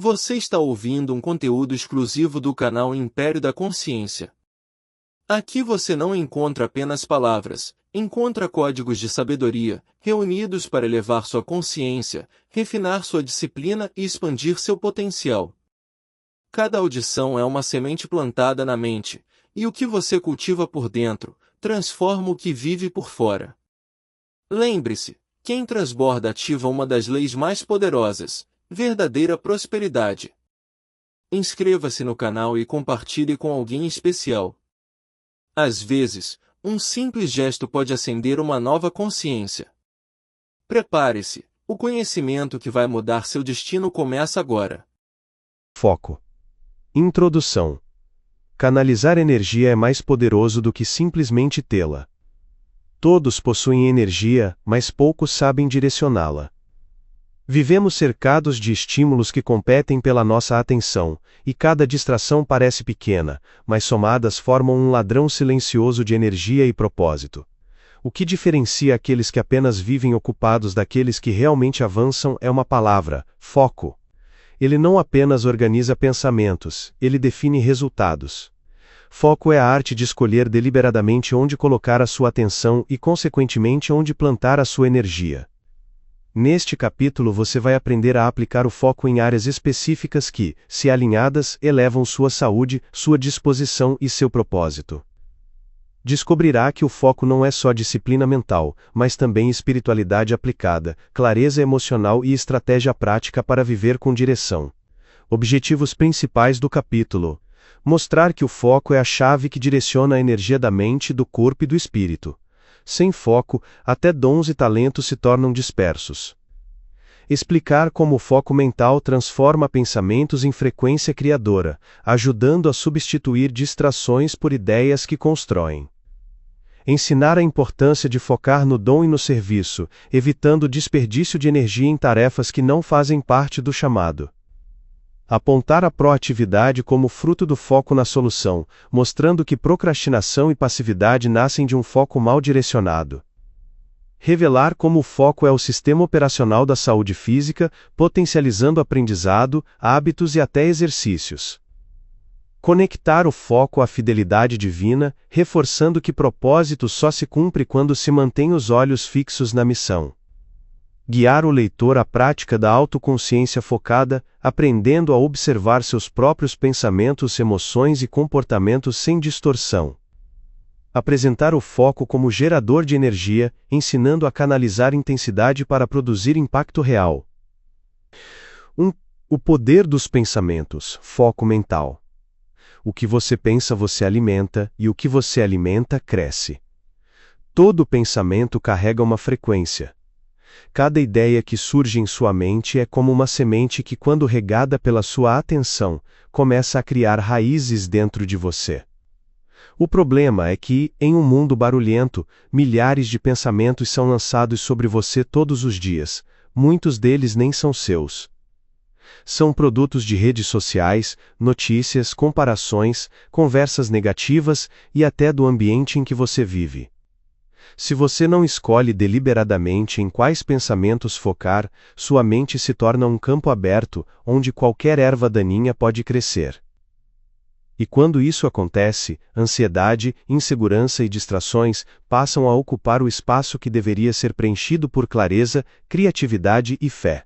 Você está ouvindo um conteúdo exclusivo do canal Império da Consciência. Aqui você não encontra apenas palavras, encontra códigos de sabedoria, reunidos para elevar sua consciência, refinar sua disciplina e expandir seu potencial. Cada audição é uma semente plantada na mente, e o que você cultiva por dentro, transforma o que vive por fora. Lembre-se, quem transborda ativa uma das leis mais poderosas, verdadeira prosperidade. Inscreva-se no canal e compartilhe com alguém especial. Às vezes, um simples gesto pode acender uma nova consciência. Prepare-se, o conhecimento que vai mudar seu destino começa agora. Foco. Introdução. Canalizar energia é mais poderoso do que simplesmente tê-la. Todos possuem energia, mas poucos sabem direcioná-la. Vivemos cercados de estímulos que competem pela nossa atenção, e cada distração parece pequena, mas somadas formam um ladrão silencioso de energia e propósito. O que diferencia aqueles que apenas vivem ocupados daqueles que realmente avançam é uma palavra: foco. Ele não apenas organiza pensamentos, ele define resultados. Foco é a arte de escolher deliberadamente onde colocar a sua atenção e, consequentemente, onde plantar a sua energia. Neste capítulo você vai aprender a aplicar o foco em áreas específicas que, se alinhadas, elevam sua saúde, sua disposição e seu propósito. Descobrirá que o foco não é só disciplina mental, mas também espiritualidade aplicada, clareza emocional e estratégia prática para viver com direção. Objetivos principais do capítulo: mostrar que o foco é a chave que direciona a energia da mente, do corpo e do espírito. Sem foco, até dons e talentos se tornam dispersos. Explicar como o foco mental transforma pensamentos em frequência criadora, ajudando a substituir distrações por ideias que constroem. Ensinar a importância de focar no dom e no serviço, evitando o desperdício de energia em tarefas que não fazem parte do chamado. Apontar a proatividade como fruto do foco na solução, mostrando que procrastinação e passividade nascem de um foco mal direcionado. Revelar como o foco é o sistema operacional da saúde física, potencializando aprendizado, hábitos e até exercícios. Conectar o foco à fidelidade divina, reforçando que propósito só se cumpre quando se mantém os olhos fixos na missão. Guiar o leitor à prática da autoconsciência focada, aprendendo a observar seus próprios pensamentos, emoções e comportamentos sem distorção. Apresentar o foco como gerador de energia, ensinando a canalizar intensidade para produzir impacto real. O poder dos pensamentos, foco mental. O que você pensa você alimenta, e o que você alimenta cresce. Todo pensamento carrega uma frequência. Cada ideia que surge em sua mente é como uma semente que, quando regada pela sua atenção, começa a criar raízes dentro de você. O problema é que, em um mundo barulhento, milhares de pensamentos são lançados sobre você todos os dias, muitos deles nem são seus. São produtos de redes sociais, notícias, comparações, conversas negativas e até do ambiente em que você vive. Se você não escolhe deliberadamente em quais pensamentos focar, sua mente se torna um campo aberto, onde qualquer erva daninha pode crescer. E quando isso acontece, ansiedade, insegurança e distrações passam a ocupar o espaço que deveria ser preenchido por clareza, criatividade e fé.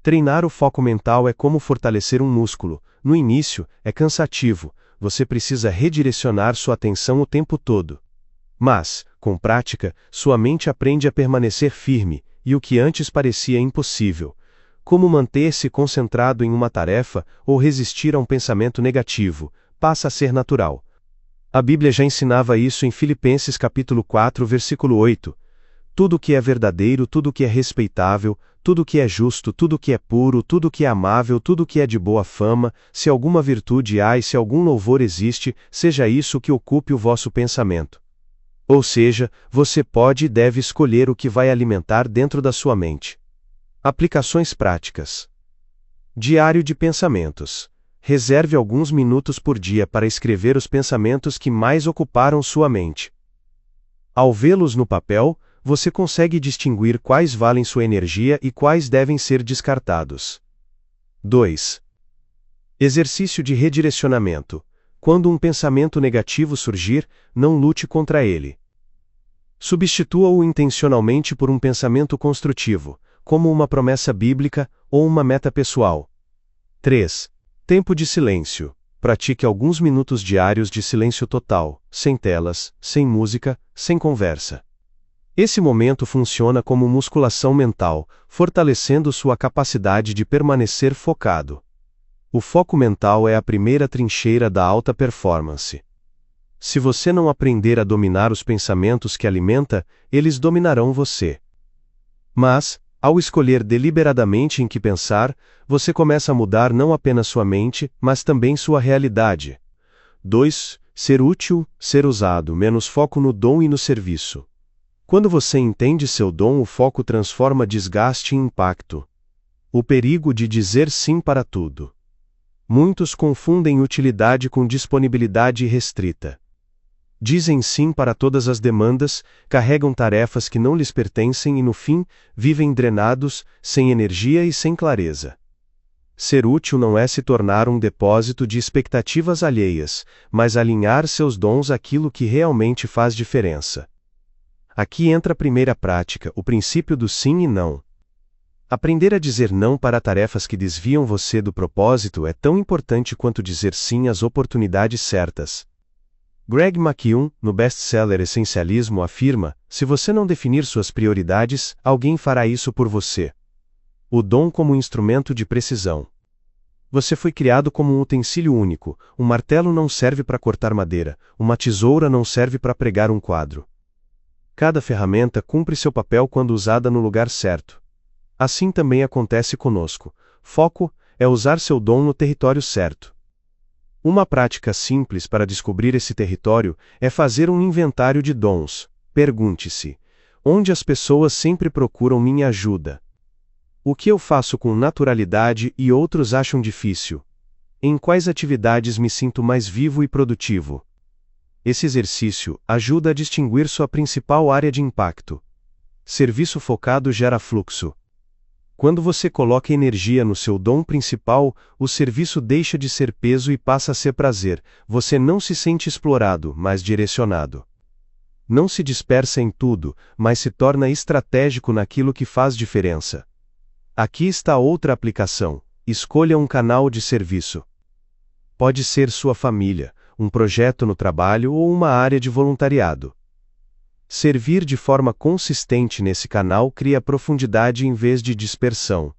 Treinar o foco mental é como fortalecer um músculo. No início, é cansativo, você precisa redirecionar sua atenção o tempo todo. Mas, com prática, sua mente aprende a permanecer firme, e o que antes parecia impossível, como manter-se concentrado em uma tarefa ou resistir a um pensamento negativo, passa a ser natural. A Bíblia já ensinava isso em Filipenses capítulo 4, versículo 8. Tudo que é verdadeiro, tudo que é respeitável, tudo que é justo, tudo que é puro, tudo que é amável, tudo que é de boa fama, se alguma virtude há e se algum louvor existe, seja isso que ocupe o vosso pensamento. Ou seja, você pode e deve escolher o que vai alimentar dentro da sua mente. Aplicações práticas. Diário de pensamentos. Reserve alguns minutos por dia para escrever os pensamentos que mais ocuparam sua mente. Ao vê-los no papel, você consegue distinguir quais valem sua energia e quais devem ser descartados. 2. Exercício de redirecionamento. Quando um pensamento negativo surgir, não lute contra ele. Substitua-o intencionalmente por um pensamento construtivo, como uma promessa bíblica ou uma meta pessoal. 3. Tempo de silêncio. Pratique alguns minutos diários de silêncio total, sem telas, sem música, sem conversa. Esse momento funciona como musculação mental, fortalecendo sua capacidade de permanecer focado. O foco mental é a primeira trincheira da alta performance. Se você não aprender a dominar os pensamentos que alimenta, eles dominarão você. Mas, ao escolher deliberadamente em que pensar, você começa a mudar não apenas sua mente, mas também sua realidade. 2. Ser útil, ser usado, menos foco no dom e no serviço. Quando você entende seu dom, o foco transforma desgaste em impacto. O perigo de dizer sim para tudo. Muitos confundem utilidade com disponibilidade restrita. Dizem sim para todas as demandas, carregam tarefas que não lhes pertencem e, no fim, vivem drenados, sem energia e sem clareza. Ser útil não é se tornar um depósito de expectativas alheias, mas alinhar seus dons àquilo que realmente faz diferença. Aqui entra a primeira prática, o princípio do sim e não. Aprender a dizer não para tarefas que desviam você do propósito é tão importante quanto dizer sim às oportunidades certas. Greg McKeown, no best-seller Essencialismo, afirma: se você não definir suas prioridades, alguém fará isso por você. O dom como instrumento de precisão. Você foi criado como um utensílio único. Um martelo não serve para cortar madeira, uma tesoura não serve para pregar um quadro. Cada ferramenta cumpre seu papel quando usada no lugar certo. Assim também acontece conosco. Foco é usar seu dom no território certo. Uma prática simples para descobrir esse território é fazer um inventário de dons. Pergunte-se: onde as pessoas sempre procuram minha ajuda? O que eu faço com naturalidade e outros acham difícil? Em quais atividades me sinto mais vivo e produtivo? Esse exercício ajuda a distinguir sua principal área de impacto. Serviço focado gera fluxo. Quando você coloca energia no seu dom principal, o serviço deixa de ser peso e passa a ser prazer. Você não se sente explorado, mas direcionado. Não se dispersa em tudo, mas se torna estratégico naquilo que faz diferença. Aqui está outra aplicação: escolha um canal de serviço. Pode ser sua família, um projeto no trabalho ou uma área de voluntariado. Servir de forma consistente nesse canal cria profundidade em vez de dispersão.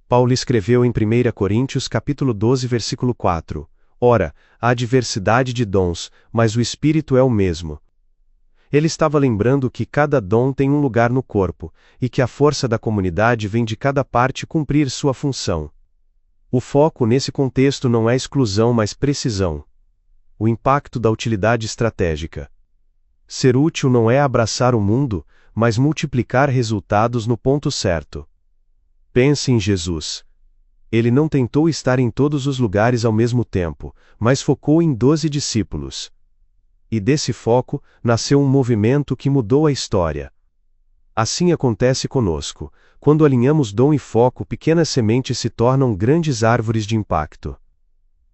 Paulo escreveu em 1 Coríntios capítulo 12, versículo 4: Ora, há diversidade de dons, mas o Espírito é o mesmo. Ele estava lembrando que cada dom tem um lugar no corpo, e que a força da comunidade vem de cada parte cumprir sua função. O foco nesse contexto não é exclusão, mas precisão. O impacto da utilidade estratégica. Ser útil não é abraçar o mundo, mas multiplicar resultados no ponto certo. Pense em Jesus. Ele não tentou estar em todos os lugares ao mesmo tempo, mas focou em 12 discípulos. E desse foco, nasceu um movimento que mudou a história. Assim acontece conosco. Quando alinhamos dom e foco, pequenas sementes se tornam grandes árvores de impacto.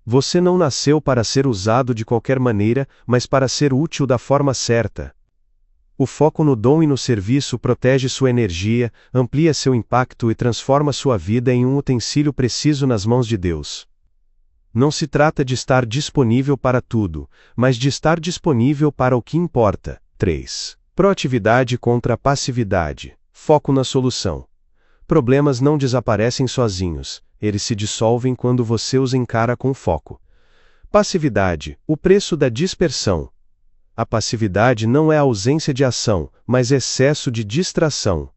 Você não nasceu para ser usado de qualquer maneira, mas para ser útil da forma certa. O foco no dom e no serviço protege sua energia, amplia seu impacto e transforma sua vida em um utensílio preciso nas mãos de Deus. Não se trata de estar disponível para tudo, mas de estar disponível para o que importa. 3. Proatividade contra a passividade. Foco na solução. Problemas não desaparecem sozinhos. Eles se dissolvem quando você os encara com foco. Passividade, o preço da dispersão. A passividade não é ausência de ação, mas excesso de distração.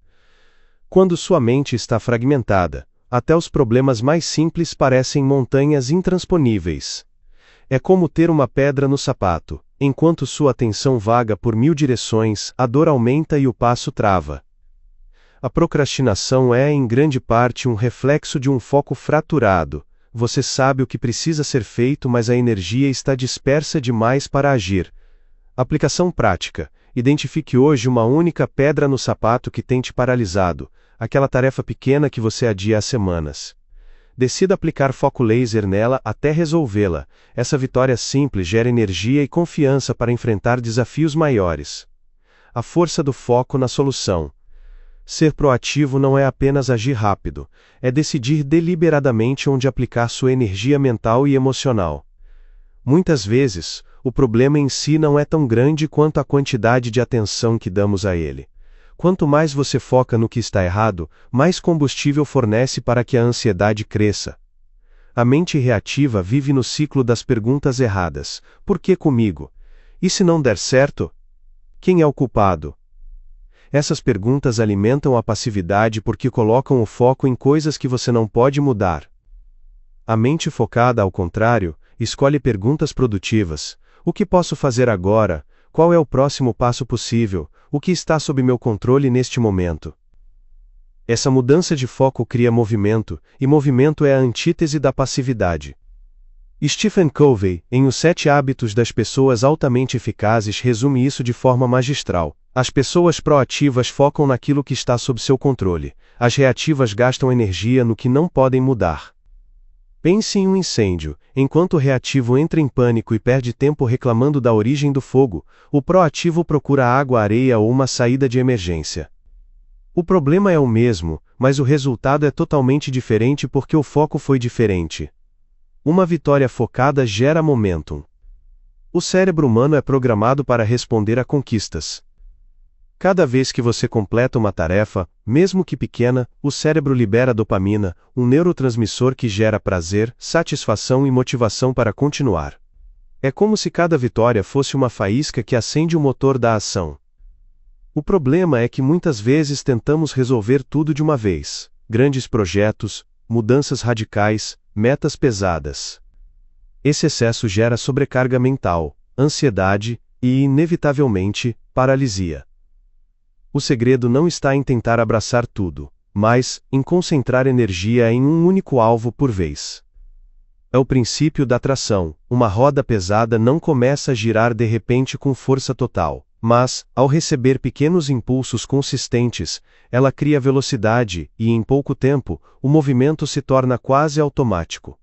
Quando sua mente está fragmentada, até os problemas mais simples parecem montanhas intransponíveis. É como ter uma pedra no sapato. Enquanto sua atenção vaga por 1000 direções, a dor aumenta e o passo trava. A procrastinação é, em grande parte, um reflexo de um foco fraturado. Você sabe o que precisa ser feito, mas a energia está dispersa demais para agir. Aplicação prática. Identifique hoje uma única pedra no sapato que tem te paralisado, aquela tarefa pequena que você adia há semanas. decida aplicar foco laser nela até resolvê-la. Essa vitória simples gera energia e confiança para enfrentar desafios maiores. A força do foco na solução. Ser proativo não é apenas agir rápido, é decidir deliberadamente onde aplicar sua energia mental e emocional. Muitas vezes, o problema em si não é tão grande quanto a quantidade de atenção que damos a ele. Quanto mais você foca no que está errado, mais combustível fornece para que a ansiedade cresça. A mente reativa vive no ciclo das perguntas erradas. Por que comigo? E se não der certo? Quem é o culpado? Essas perguntas alimentam a passividade porque colocam o foco em coisas que você não pode mudar. A mente focada, ao contrário, escolhe perguntas produtivas. O que posso fazer agora? Qual é o próximo passo possível? O que está sob meu controle neste momento? Essa mudança de foco cria movimento, e movimento é a antítese da passividade. Stephen Covey, em Os 7 Hábitos das Pessoas Altamente Eficazes, resume isso de forma magistral. As pessoas proativas focam naquilo que está sob seu controle. As reativas gastam energia no que não podem mudar. Pense em um incêndio. Enquanto o reativo entra em pânico e perde tempo reclamando da origem do fogo, o proativo procura água, areia ou uma saída de emergência. O problema é o mesmo, mas o resultado é totalmente diferente porque o foco foi diferente. Uma vitória focada gera momentum. O cérebro humano é programado para responder a conquistas. Cada vez que você completa uma tarefa, mesmo que pequena, o cérebro libera dopamina, um neurotransmissor que gera prazer, satisfação e motivação para continuar. É como se cada vitória fosse uma faísca que acende o motor da ação. O problema é que muitas vezes tentamos resolver tudo de uma vez. Grandes projetos, mudanças radicais, metas pesadas. Esse excesso gera sobrecarga mental, ansiedade e, inevitavelmente, paralisia. O segredo não está em tentar abraçar tudo, mas em concentrar energia em um único alvo por vez. É o princípio da atração. Uma roda pesada não começa a girar de repente com força total, mas, ao receber pequenos impulsos consistentes, ela cria velocidade e, em pouco tempo, o movimento se torna quase automático.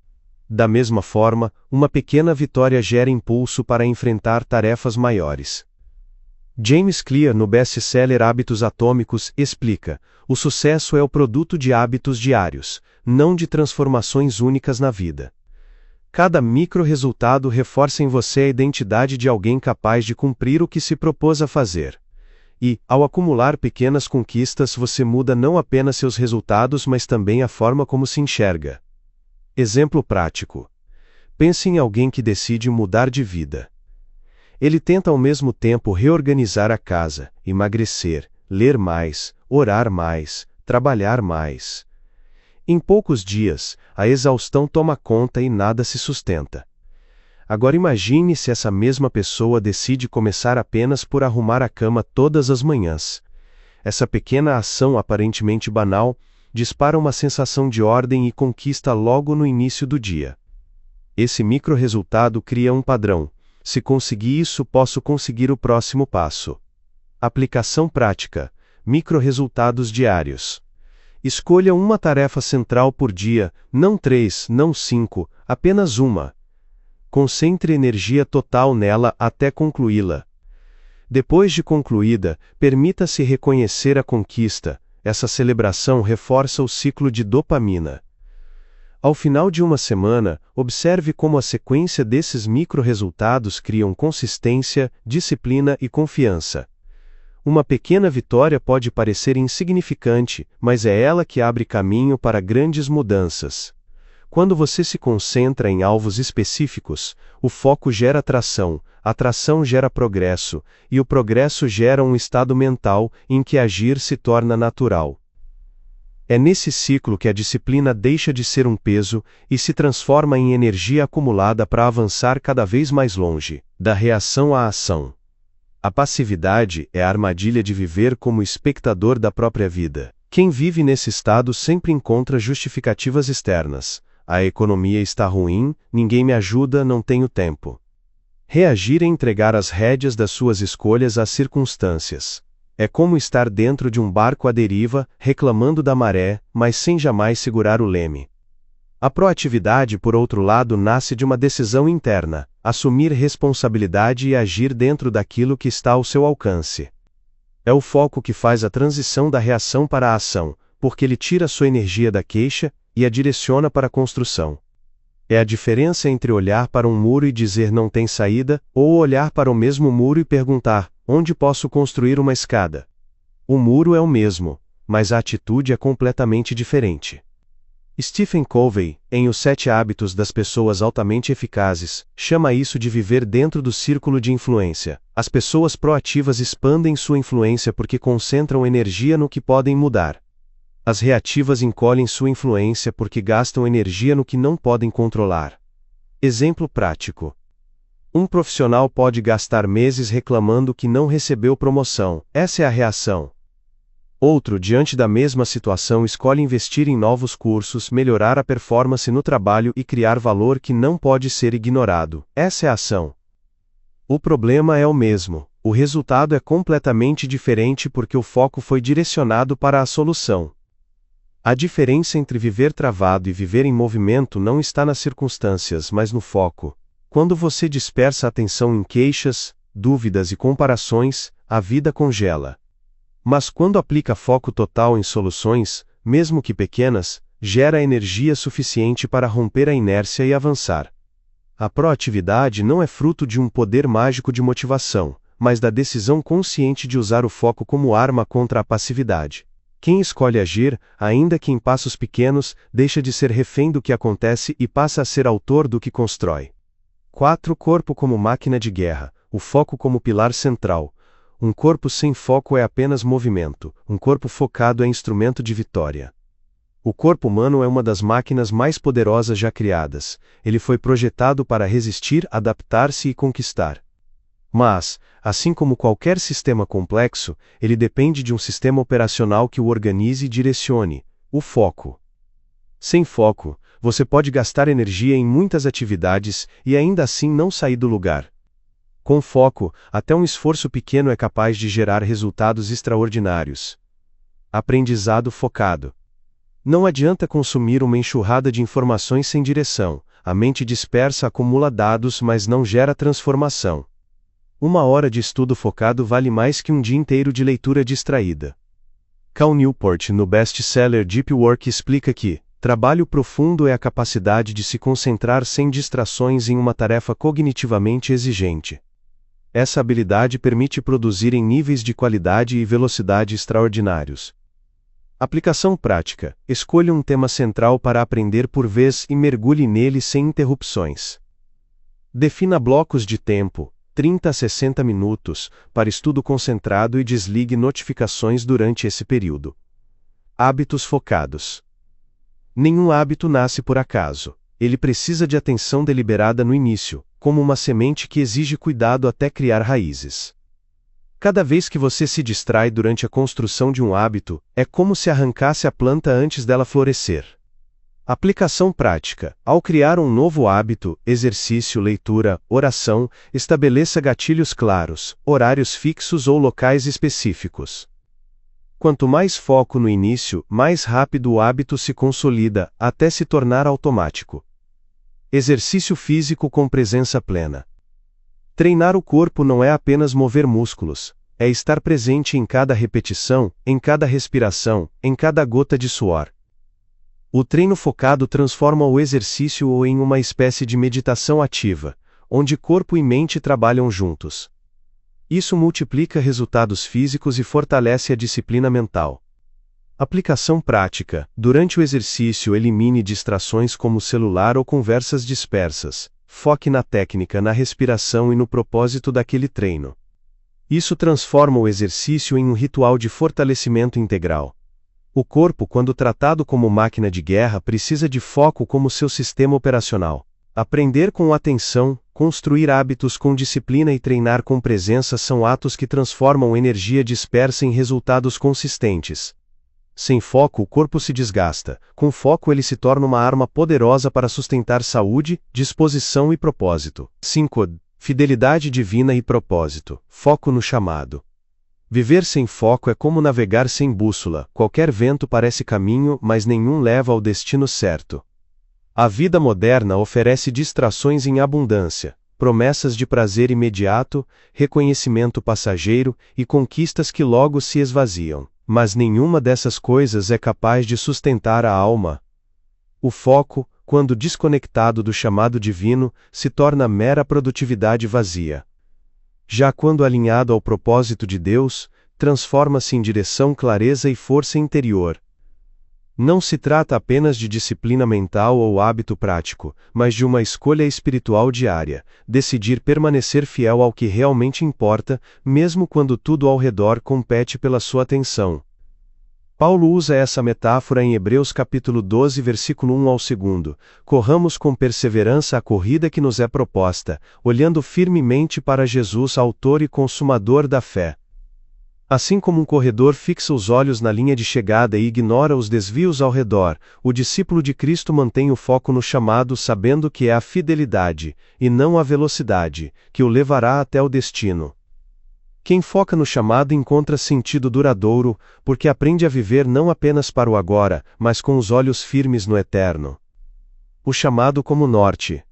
Da mesma forma, uma pequena vitória gera impulso para enfrentar tarefas maiores. James Clear, no best-seller Hábitos Atômicos, explica: o sucesso é o produto de hábitos diários, não de transformações únicas na vida. Cada micro-resultado reforça em você a identidade de alguém capaz de cumprir o que se propôs a fazer. E, ao acumular pequenas conquistas, você muda não apenas seus resultados, mas também a forma como se enxerga. Exemplo prático. Pense em alguém que decide mudar de vida. Ele tenta ao mesmo tempo reorganizar a casa, emagrecer, ler mais, orar mais, trabalhar mais. Em poucos dias, a exaustão toma conta e nada se sustenta. Agora imagine se essa mesma pessoa decide começar apenas por arrumar a cama todas as manhãs. Essa pequena ação aparentemente banal dispara uma sensação de ordem e conquista logo no início do dia. Esse micro-resultado cria um padrão. Se conseguir isso, posso conseguir o próximo passo. Aplicação prática. Micro-resultados diários. Escolha uma tarefa central por dia, não 3, não 5, apenas uma. Concentre energia total nela até concluí-la. Depois de concluída, permita-se reconhecer a conquista. Essa celebração reforça o ciclo de dopamina. Ao final de uma semana, observe como a sequência desses micro-resultados criam consistência, disciplina e confiança. Uma pequena vitória pode parecer insignificante, mas é ela que abre caminho para grandes mudanças. Quando você se concentra em alvos específicos, o foco gera atração, a atração gera progresso, e o progresso gera um estado mental em que agir se torna natural. É nesse ciclo que a disciplina deixa de ser um peso e se transforma em energia acumulada para avançar cada vez mais longe, da reação à ação. A passividade é a armadilha de viver como espectador da própria vida. Quem vive nesse estado sempre encontra justificativas externas. A economia está ruim, ninguém me ajuda, não tenho tempo. Reagir é entregar as rédeas das suas escolhas às circunstâncias. É como estar dentro de um barco à deriva, reclamando da maré, mas sem jamais segurar o leme. A proatividade, por outro lado, nasce de uma decisão interna, assumir responsabilidade e agir dentro daquilo que está ao seu alcance. É o foco que faz a transição da reação para a ação, porque ele tira sua energia da queixa e a direciona para a construção. É a diferença entre olhar para um muro e dizer não tem saída, ou olhar para o mesmo muro e perguntar, onde posso construir uma escada? O muro é o mesmo, mas a atitude é completamente diferente. Stephen Covey, em Os 7 Hábitos das Pessoas Altamente Eficazes, chama isso de viver dentro do círculo de influência. As pessoas proativas expandem sua influência porque concentram energia no que podem mudar. As reativas encolhem sua influência porque gastam energia no que não podem controlar. Exemplo prático. Um profissional pode gastar meses reclamando que não recebeu promoção. Essa é a reação. Outro, diante da mesma situação, escolhe investir em novos cursos, melhorar a performance no trabalho e criar valor que não pode ser ignorado. Essa é a ação. O problema é o mesmo. O resultado é completamente diferente porque o foco foi direcionado para a solução. A diferença entre viver travado e viver em movimento não está nas circunstâncias, mas no foco. Quando você dispersa a atenção em queixas, dúvidas e comparações, a vida congela. Mas quando aplica foco total em soluções, mesmo que pequenas, gera energia suficiente para romper a inércia e avançar. A proatividade não é fruto de um poder mágico de motivação, mas da decisão consciente de usar o foco como arma contra a passividade. Quem escolhe agir, ainda que em passos pequenos, deixa de ser refém do que acontece e passa a ser autor do que constrói. 4. Corpo como máquina de guerra, o foco como pilar central. Um corpo sem foco é apenas movimento, um corpo focado é instrumento de vitória. O corpo humano é uma das máquinas mais poderosas já criadas. Ele foi projetado para resistir, adaptar-se e conquistar. Mas, assim como qualquer sistema complexo, ele depende de um sistema operacional que o organize e direcione, o foco. Sem foco, você pode gastar energia em muitas atividades e ainda assim não sair do lugar. Com foco, até um esforço pequeno é capaz de gerar resultados extraordinários. Aprendizado focado. Não adianta consumir uma enxurrada de informações sem direção. A mente dispersa acumula dados, mas não gera transformação. 1 hora de estudo focado vale mais que um dia inteiro de leitura distraída. Cal Newport, no best-seller Deep Work, explica que trabalho profundo é a capacidade de se concentrar sem distrações em uma tarefa cognitivamente exigente. Essa habilidade permite produzir em níveis de qualidade e velocidade extraordinários. Aplicação prática. Escolha um tema central para aprender por vez e mergulhe nele sem interrupções. Defina blocos de tempo, 30 a 60 minutos, para estudo concentrado e desligue notificações durante esse período. Hábitos focados. Nenhum hábito nasce por acaso. Ele precisa de atenção deliberada no início, como uma semente que exige cuidado até criar raízes. Cada vez que você se distrai durante a construção de um hábito, é como se arrancasse a planta antes dela florescer. Aplicação prática. Ao criar um novo hábito, exercício, leitura, oração, estabeleça gatilhos claros, horários fixos ou locais específicos. Quanto mais foco no início, mais rápido o hábito se consolida, até se tornar automático. Exercício físico com presença plena. Treinar o corpo não é apenas mover músculos, é estar presente em cada repetição, em cada respiração, em cada gota de suor. O treino focado transforma o exercício em uma espécie de meditação ativa, onde corpo e mente trabalham juntos. Isso multiplica resultados físicos e fortalece a disciplina mental. Aplicação prática. Durante o exercício, elimine distrações como celular ou conversas dispersas. Foque na técnica, na respiração e no propósito daquele treino. Isso transforma o exercício em um ritual de fortalecimento integral. O corpo, quando tratado como máquina de guerra, precisa de foco como seu sistema operacional. Aprender com atenção, construir hábitos com disciplina e treinar com presença são atos que transformam energia dispersa em resultados consistentes. Sem foco, o corpo se desgasta. Com foco, ele se torna uma arma poderosa para sustentar saúde, disposição e propósito. 5. Fidelidade divina e propósito. Foco no chamado. Viver sem foco é como navegar sem bússola. Qualquer vento parece caminho, mas nenhum leva ao destino certo. A vida moderna oferece distrações em abundância, promessas de prazer imediato, reconhecimento passageiro e conquistas que logo se esvaziam. Mas nenhuma dessas coisas é capaz de sustentar a alma. O foco, quando desconectado do chamado divino, se torna mera produtividade vazia. Já quando alinhado ao propósito de Deus, transforma-se em direção, clareza e força interior. Não se trata apenas de disciplina mental ou hábito prático, mas de uma escolha espiritual diária, decidir permanecer fiel ao que realmente importa, mesmo quando tudo ao redor compete pela sua atenção. Paulo usa essa metáfora em Hebreus capítulo 12, versículo 1 ao 2. Corramos com perseverança a corrida que nos é proposta, olhando firmemente para Jesus, autor e consumador da fé. Assim como um corredor fixa os olhos na linha de chegada e ignora os desvios ao redor, o discípulo de Cristo mantém o foco no chamado, sabendo que é a fidelidade, e não a velocidade, que o levará até o destino. Quem foca no chamado encontra sentido duradouro, porque aprende a viver não apenas para o agora, mas com os olhos firmes no eterno. O chamado como norte.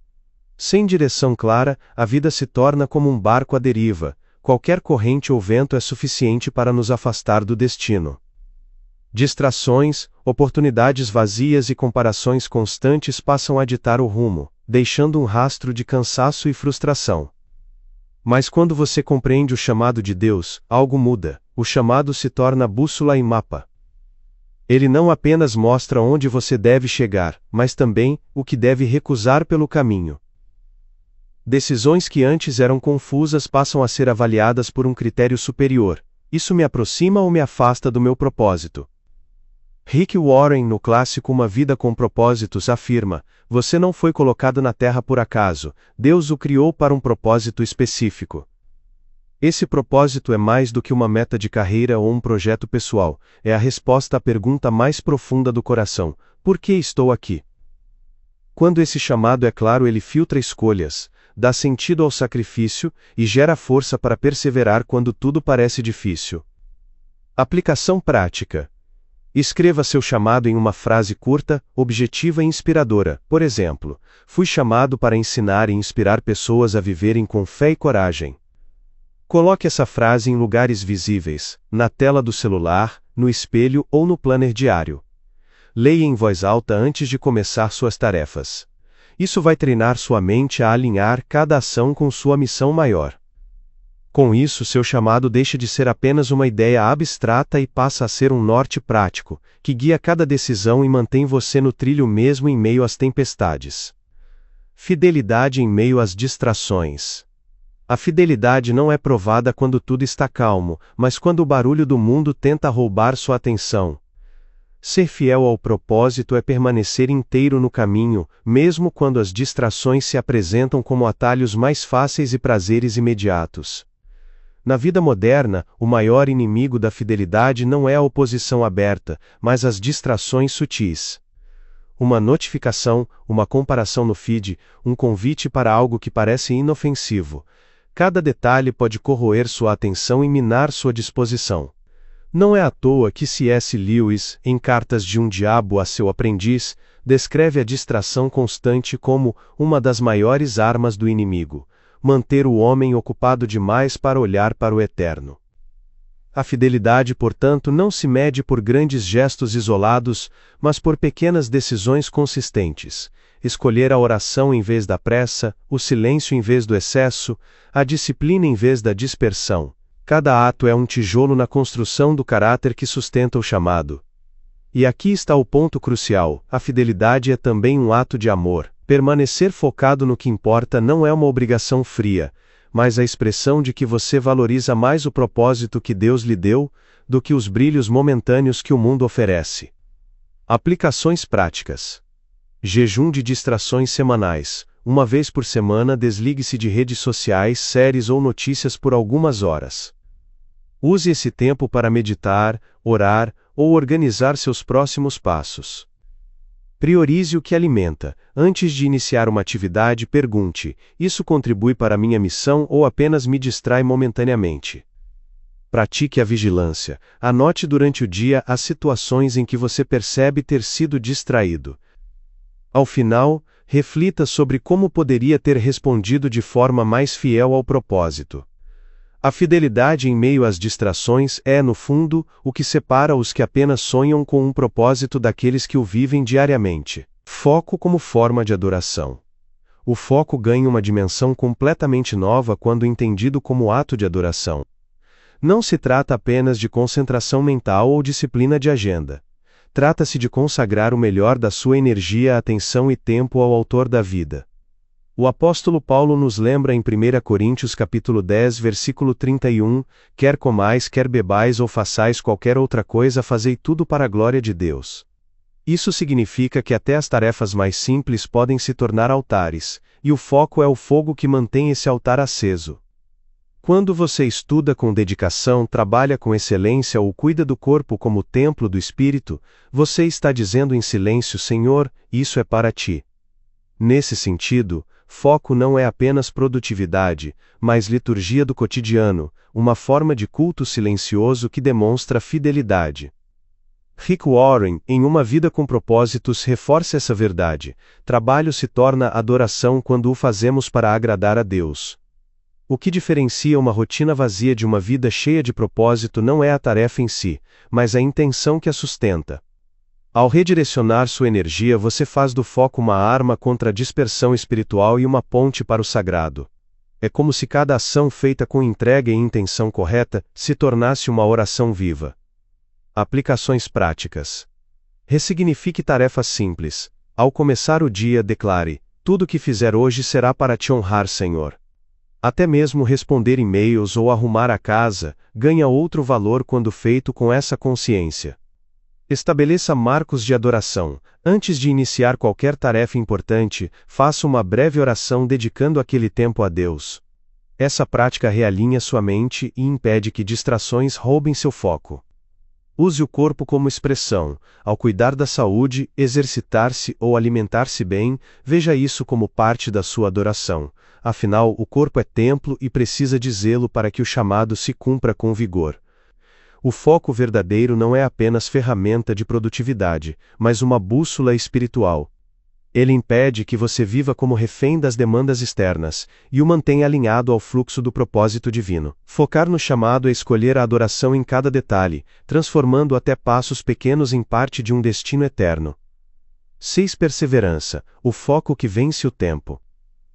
Sem direção clara, a vida se torna como um barco à deriva. Qualquer corrente ou vento é suficiente para nos afastar do destino. Distrações, oportunidades vazias e comparações constantes passam a ditar o rumo, deixando um rastro de cansaço e frustração. Mas quando você compreende o chamado de Deus, algo muda. O chamado se torna bússola e mapa. Ele não apenas mostra onde você deve chegar, mas também o que deve recusar pelo caminho. Decisões que antes eram confusas passam a ser avaliadas por um critério superior. Isso me aproxima ou me afasta do meu propósito? Rick Warren, no clássico Uma Vida com Propósitos, afirma: você não foi colocado na Terra por acaso, Deus o criou para um propósito específico. Esse propósito é mais do que uma meta de carreira ou um projeto pessoal, é a resposta à pergunta mais profunda do coração: por que estou aqui? Quando esse chamado é claro, ele filtra escolhas, dá sentido ao sacrifício e gera força para perseverar quando tudo parece difícil. Aplicação prática. Escreva seu chamado em uma frase curta, objetiva e inspiradora. Por exemplo, fui chamado para ensinar e inspirar pessoas a viverem com fé e coragem. Coloque essa frase em lugares visíveis, na tela do celular, no espelho ou no planner diário. Leia em voz alta antes de começar suas tarefas. Isso vai treinar sua mente a alinhar cada ação com sua missão maior. Com isso, seu chamado deixa de ser apenas uma ideia abstrata e passa a ser um norte prático, que guia cada decisão e mantém você no trilho mesmo em meio às tempestades. Fidelidade em meio às distrações. A fidelidade não é provada quando tudo está calmo, mas quando o barulho do mundo tenta roubar sua atenção. Ser fiel ao propósito é permanecer inteiro no caminho, mesmo quando as distrações se apresentam como atalhos mais fáceis e prazeres imediatos. Na vida moderna, o maior inimigo da fidelidade não é a oposição aberta, mas as distrações sutis. Uma notificação, uma comparação no feed, um convite para algo que parece inofensivo. Cada detalhe pode corroer sua atenção e minar sua disposição. Não é à toa que C.S. Lewis, em Cartas de um Diabo a seu Aprendiz, descreve a distração constante como uma das maiores armas do inimigo, manter o homem ocupado demais para olhar para o eterno. A fidelidade, portanto, não se mede por grandes gestos isolados, mas por pequenas decisões consistentes. Escolher a oração em vez da pressa, o silêncio em vez do excesso, a disciplina em vez da dispersão. Cada ato é um tijolo na construção do caráter que sustenta o chamado. E aqui está o ponto crucial: a fidelidade é também um ato de amor. Permanecer focado no que importa não é uma obrigação fria, mas a expressão de que você valoriza mais o propósito que Deus lhe deu, do que os brilhos momentâneos que o mundo oferece. Aplicações práticas. Jejum de distrações semanais. Uma vez por semana, desligue-se de redes sociais, séries ou notícias por algumas horas. Use esse tempo para meditar, orar ou organizar seus próximos passos. Priorize o que alimenta. Antes de iniciar uma atividade, pergunte: isso contribui para a minha missão ou apenas me distrai momentaneamente? Pratique a vigilância. Anote durante o dia as situações em que você percebe ter sido distraído. Ao final, reflita sobre como poderia ter respondido de forma mais fiel ao propósito. A fidelidade em meio às distrações é, no fundo, o que separa os que apenas sonham com um propósito daqueles que o vivem diariamente. Foco como forma de adoração. O foco ganha uma dimensão completamente nova quando entendido como ato de adoração. Não se trata apenas de concentração mental ou disciplina de agenda. Trata-se de consagrar o melhor da sua energia, atenção e tempo ao Autor da vida. O apóstolo Paulo nos lembra em 1 Coríntios capítulo 10, versículo 31, quer comais, quer bebais ou façais qualquer outra coisa, fazei tudo para a glória de Deus. Isso significa que até as tarefas mais simples podem se tornar altares, e o foco é o fogo que mantém esse altar aceso. Quando você estuda com dedicação, trabalha com excelência ou cuida do corpo como templo do Espírito, você está dizendo em silêncio: Senhor, isso é para ti. Nesse sentido, foco não é apenas produtividade, mas liturgia do cotidiano, uma forma de culto silencioso que demonstra fidelidade. Rick Warren, em Uma Vida com Propósitos, reforça essa verdade. Trabalho se torna adoração quando o fazemos para agradar a Deus. O que diferencia uma rotina vazia de uma vida cheia de propósito não é a tarefa em si, mas a intenção que a sustenta. Ao redirecionar sua energia, você faz do foco uma arma contra a dispersão espiritual e uma ponte para o sagrado. É como se cada ação feita com entrega e intenção correta se tornasse uma oração viva. Aplicações práticas. Ressignifique tarefas simples. Ao começar o dia, declare: tudo que fizer hoje será para te honrar, Senhor. Até mesmo responder e-mails ou arrumar a casa ganha outro valor quando feito com essa consciência. Estabeleça marcos de adoração. Antes de iniciar qualquer tarefa importante, faça uma breve oração dedicando aquele tempo a Deus. Essa prática realinha sua mente e impede que distrações roubem seu foco. Use o corpo como expressão. Ao cuidar da saúde, exercitar-se ou alimentar-se bem, veja isso como parte da sua adoração. Afinal, o corpo é templo e precisa de zelo para que o chamado se cumpra com vigor. O foco verdadeiro não é apenas ferramenta de produtividade, mas uma bússola espiritual. Ele impede que você viva como refém das demandas externas, e o mantém alinhado ao fluxo do propósito divino. Focar no chamado é escolher a adoração em cada detalhe, transformando até passos pequenos em parte de um destino eterno. 6. Perseverança, o foco que vence o tempo.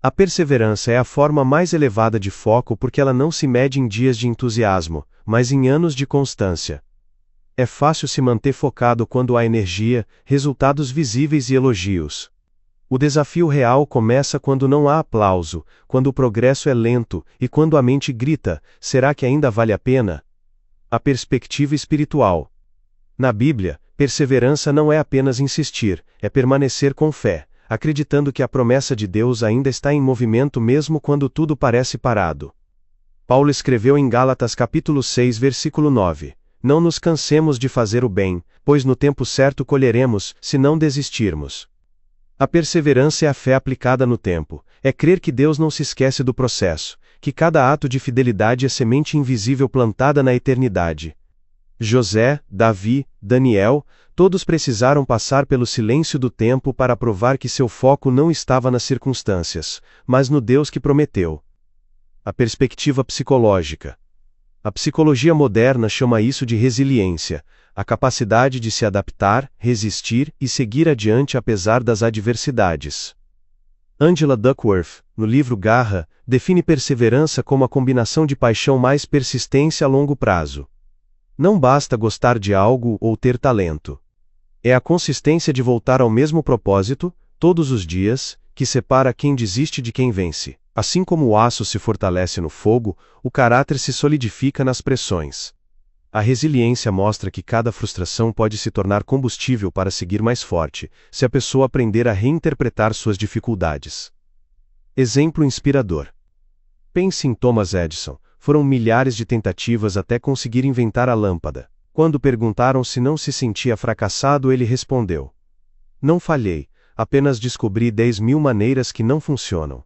A perseverança é a forma mais elevada de foco porque ela não se mede em dias de entusiasmo, mas em anos de constância. É fácil se manter focado quando há energia, resultados visíveis e elogios. O desafio real começa quando não há aplauso, quando o progresso é lento e quando a mente grita: será que ainda vale a pena? A perspectiva espiritual. Na Bíblia, perseverança não é apenas insistir, é permanecer com fé, acreditando que a promessa de Deus ainda está em movimento mesmo quando tudo parece parado. Paulo escreveu em Gálatas capítulo 6, versículo 9: Não nos cansemos de fazer o bem, pois no tempo certo colheremos, se não desistirmos. A perseverança é a fé aplicada no tempo, é crer que Deus não se esquece do processo, que cada ato de fidelidade é semente invisível plantada na eternidade. José, Davi, Daniel, todos precisaram passar pelo silêncio do tempo para provar que seu foco não estava nas circunstâncias, mas no Deus que prometeu. A perspectiva psicológica. A psicologia moderna chama isso de resiliência, a capacidade de se adaptar, resistir e seguir adiante apesar das adversidades. Angela Duckworth, no livro Garra, define perseverança como a combinação de paixão mais persistência a longo prazo. Não basta gostar de algo ou ter talento. É a consistência de voltar ao mesmo propósito, todos os dias, que separa quem desiste de quem vence. Assim como o aço se fortalece no fogo, o caráter se solidifica nas pressões. A resiliência mostra que cada frustração pode se tornar combustível para seguir mais forte, se a pessoa aprender a reinterpretar suas dificuldades. Exemplo inspirador. Pense em Thomas Edison. Foram milhares de tentativas até conseguir inventar a lâmpada. Quando perguntaram se não se sentia fracassado, ele respondeu: Não falhei, apenas descobri 10.000 maneiras que não funcionam.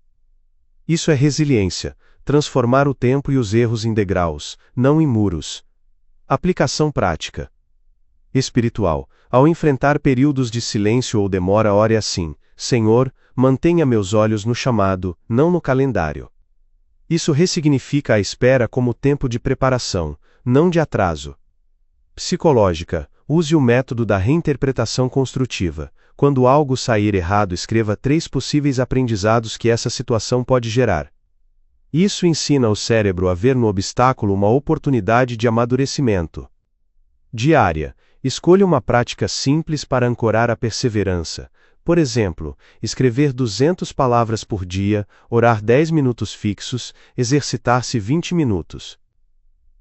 Isso é resiliência, transformar o tempo e os erros em degraus, não em muros. Aplicação prática. Espiritual. Ao enfrentar períodos de silêncio ou demora, ore assim: Senhor, mantenha meus olhos no chamado, não no calendário. Isso ressignifica a espera como tempo de preparação, não de atraso. Psicológica, use o método da reinterpretação construtiva. Quando algo sair errado, escreva 3 possíveis aprendizados que essa situação pode gerar. Isso ensina o cérebro a ver no obstáculo uma oportunidade de amadurecimento. Diária, escolha uma prática simples para ancorar a perseverança. Por exemplo, escrever 200 palavras por dia, orar 10 minutos fixos, exercitar-se 20 minutos.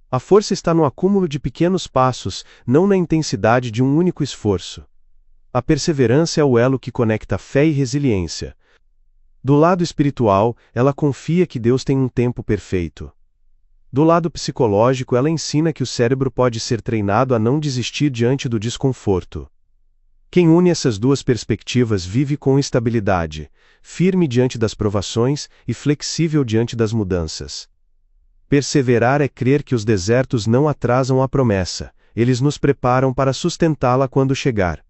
A força está no acúmulo de pequenos passos, não na intensidade de um único esforço. A perseverança é o elo que conecta fé e resiliência. Do lado espiritual, ela confia que Deus tem um tempo perfeito. Do lado psicológico, ela ensina que o cérebro pode ser treinado a não desistir diante do desconforto. Quem une essas duas perspectivas vive com estabilidade, firme diante das provações e flexível diante das mudanças. Perseverar é crer que os desertos não atrasam a promessa, eles nos preparam para sustentá-la quando chegar.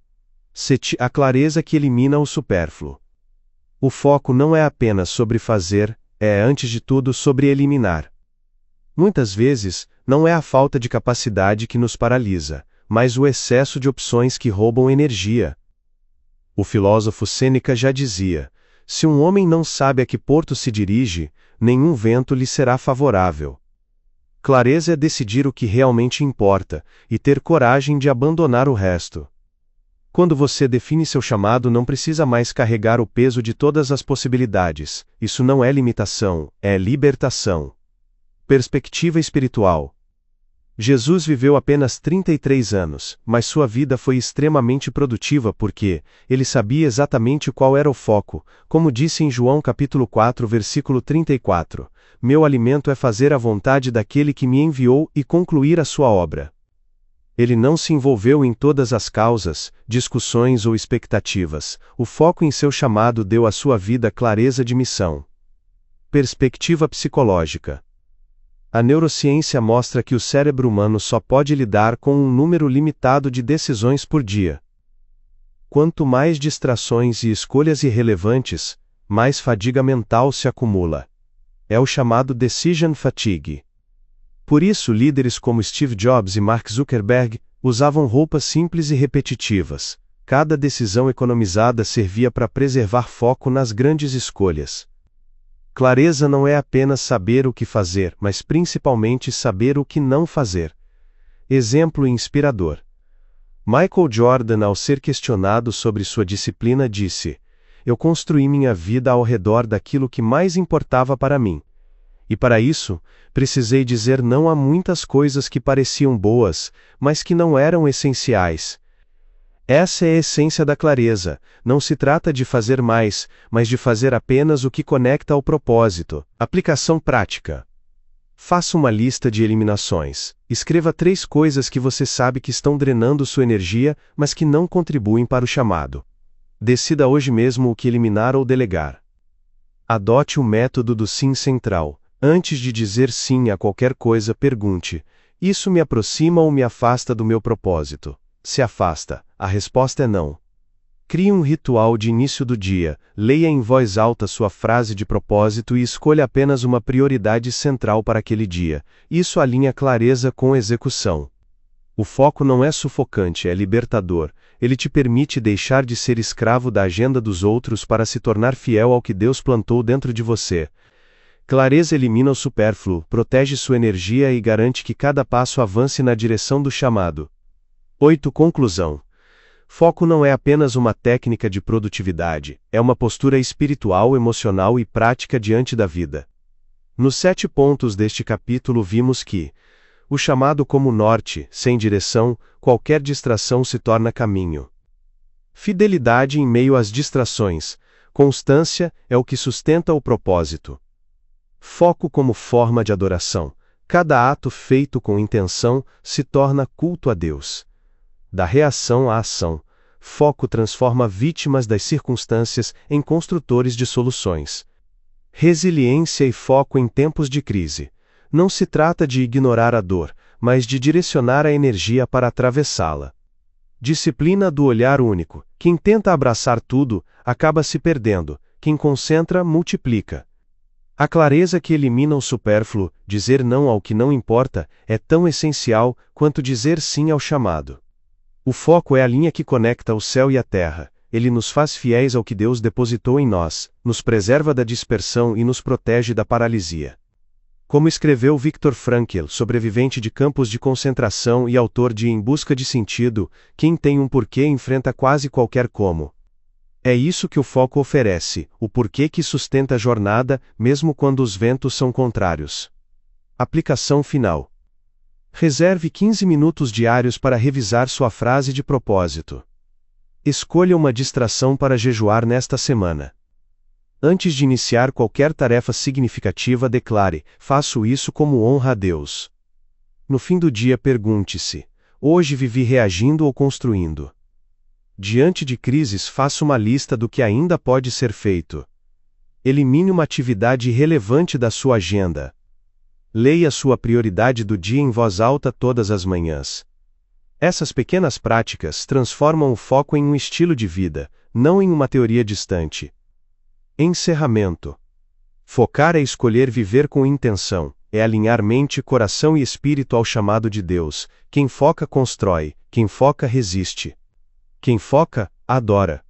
A clareza que elimina o supérfluo. O foco não é apenas sobre fazer, é antes de tudo sobre eliminar. Muitas vezes, não é a falta de capacidade que nos paralisa, mas o excesso de opções que roubam energia. O filósofo Sêneca já dizia: se um homem não sabe a que porto se dirige, nenhum vento lhe será favorável. Clareza é decidir o que realmente importa, e ter coragem de abandonar o resto. Quando você define seu chamado, não precisa mais carregar o peso de todas as possibilidades. Isso não é limitação, é libertação. Perspectiva espiritual. Jesus viveu apenas 33 anos, mas sua vida foi extremamente produtiva porque ele sabia exatamente qual era o foco, como disse em João capítulo 4, versículo 34: meu alimento é fazer a vontade daquele que me enviou e concluir a sua obra. Ele não se envolveu em todas as causas, discussões ou expectativas. O foco em seu chamado deu à sua vida clareza de missão. Perspectiva psicológica. A neurociência mostra que o cérebro humano só pode lidar com um número limitado de decisões por dia. Quanto mais distrações e escolhas irrelevantes, mais fadiga mental se acumula. É o chamado decision fatigue. Por isso, líderes como Steve Jobs e Mark Zuckerberg usavam roupas simples e repetitivas. Cada decisão economizada servia para preservar foco nas grandes escolhas. Clareza não é apenas saber o que fazer, mas principalmente saber o que não fazer. Exemplo inspirador. Michael Jordan, ao ser questionado sobre sua disciplina, disse: eu construí minha vida ao redor daquilo que mais importava para mim. E para isso, precisei dizer não a muitas coisas que pareciam boas, mas que não eram essenciais. Essa é a essência da clareza. Não se trata de fazer mais, mas de fazer apenas o que conecta ao propósito. Aplicação prática. Faça uma lista de eliminações. Escreva 3 coisas que você sabe que estão drenando sua energia, mas que não contribuem para o chamado. Decida hoje mesmo o que eliminar ou delegar. Adote o método do sim central. Antes de dizer sim a qualquer coisa, pergunte: isso me aproxima ou me afasta do meu propósito? Se afasta, a resposta é não. Crie um ritual de início do dia, leia em voz alta sua frase de propósito e escolha apenas uma prioridade central para aquele dia. Isso alinha clareza com execução. O foco não é sufocante, é libertador. Ele te permite deixar de ser escravo da agenda dos outros para se tornar fiel ao que Deus plantou dentro de você. Clareza elimina o supérfluo, protege sua energia e garante que cada passo avance na direção do chamado. 8. Conclusão. Foco não é apenas uma técnica de produtividade, é uma postura espiritual, emocional e prática diante da vida. Nos 7 pontos deste capítulo vimos que o chamado como norte, sem direção, qualquer distração se torna caminho. Fidelidade em meio às distrações, constância é o que sustenta o propósito. Foco como forma de adoração. Cada ato feito com intenção se torna culto a Deus. Da reação à ação, foco transforma vítimas das circunstâncias em construtores de soluções. Resiliência e foco em tempos de crise. Não se trata de ignorar a dor, mas de direcionar a energia para atravessá-la. Disciplina do olhar único. Quem tenta abraçar tudo, acaba se perdendo. Quem concentra, multiplica. A clareza que elimina o supérfluo, dizer não ao que não importa, é tão essencial quanto dizer sim ao chamado. O foco é a linha que conecta o céu e a terra. Ele nos faz fiéis ao que Deus depositou em nós, nos preserva da dispersão e nos protege da paralisia. Como escreveu Viktor Frankl, sobrevivente de campos de concentração e autor de Em Busca de Sentido, quem tem um porquê enfrenta quase qualquer como. É isso que o foco oferece, o porquê que sustenta a jornada, mesmo quando os ventos são contrários. Aplicação final. Reserve 15 minutos diários para revisar sua frase de propósito. Escolha uma distração para jejuar nesta semana. Antes de iniciar qualquer tarefa significativa, declare: faço isso como honra a Deus. No fim do dia, pergunte-se: hoje vivi reagindo ou construindo? Diante de crises, faça uma lista do que ainda pode ser feito. Elimine uma atividade irrelevante da sua agenda. Leia sua prioridade do dia em voz alta todas as manhãs. Essas pequenas práticas transformam o foco em um estilo de vida, não em uma teoria distante. Encerramento. Focar é escolher viver com intenção, é alinhar mente, coração e espírito ao chamado de Deus. Quem foca constrói, quem foca resiste. Quem foca, adora.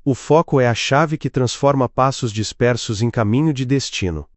O foco é a chave que transforma passos dispersos em caminho de destino.